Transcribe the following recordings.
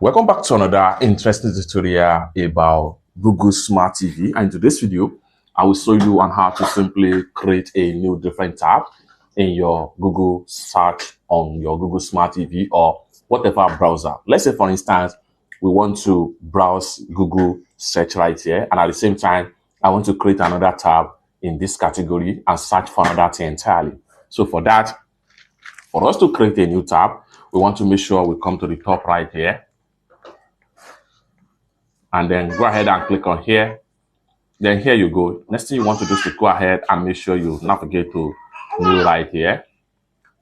Welcome back to another interesting tutorial about Google Smart TV. And in today's video, I will show you on how to simply create a new different tab in your Google search on your Google Smart TV or whatever browser. Let's say, for instance, we want to browse Google search right here. And at the same time, I want to create another tab in this category and search for another thing entirely. So for that, for us to create a new tab, we want to make sure we come to the top right here. And then go ahead and click on here. Then here you go. Next thing you want to do is to go ahead and make sure you navigate to new right here.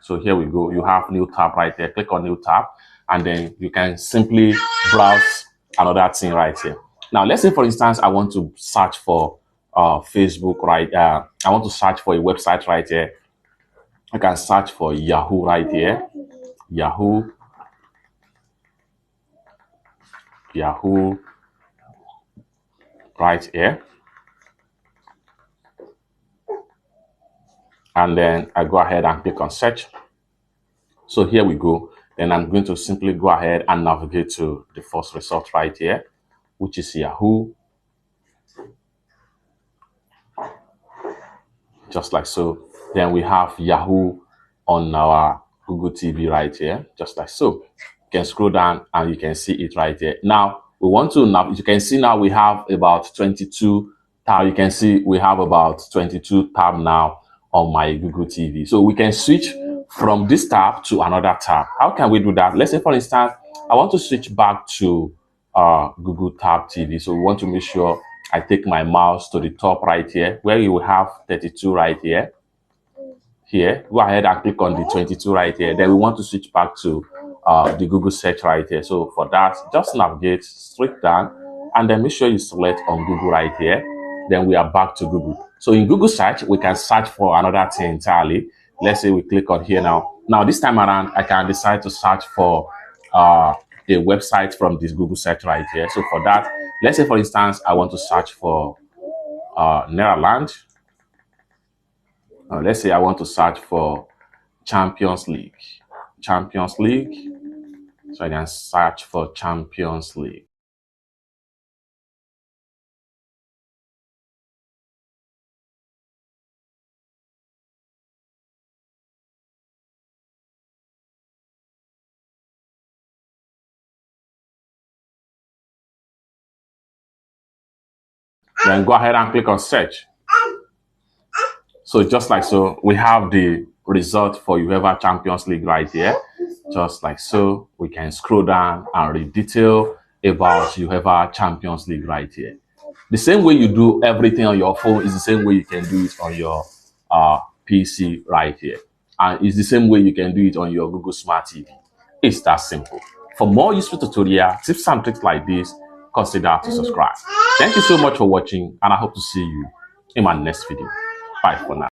So here we go. You have new tab right there. Click on new tab. And then you can simply browse another thing right here. Now, let's say, for instance, I want to search for Facebook right. I want to search for a website right here. I can search for Yahoo right here. Yahoo. Right here, and then I go ahead and click on search. So here we go. Then I'm going to simply go ahead and navigate to the first result right here, which is Yahoo. Just like so. Then we have Yahoo on our Google TV right here, just like so. You can scroll down and you can see it right here. Now we want to, you can see now we have about 22 tab. You can see we have about 22 tab now on my Google TV. So we can switch from this tab to another tab. How can we do that? Let's say, for instance, I want to switch back to Google Tab TV. So we want to make sure I take my mouse to the top right here, where you will have 32 right here. Here, go ahead and click on the 22 right here. Then we want to switch back to the Google search right here. So for that, just navigate straight down and then make sure you select on Google right here. Then we are back to Google. So in Google search, we can search for another thing entirely. Let's say we click on here now. Now this time around, I can decide to search for a website from this Google search right here. So for that, let's say, for instance, I want to search for Netherlands. Let's say I want to search for Champions League. Champions League. So I can search for Champions League. Then go ahead and click on search. So just like so, we have the result for UEFA Champions League right here. Just like so, we can scroll down and read detail about UEFA Champions League right here. The same way you do everything on your phone is the same way you can do it on your PC right here. And it's the same way you can do it on your Google Smart TV. It's that simple. For more useful tutorial, tips and tricks like this, consider to subscribe. Thank you so much for watching, and I hope to see you in my next video. Bye for now.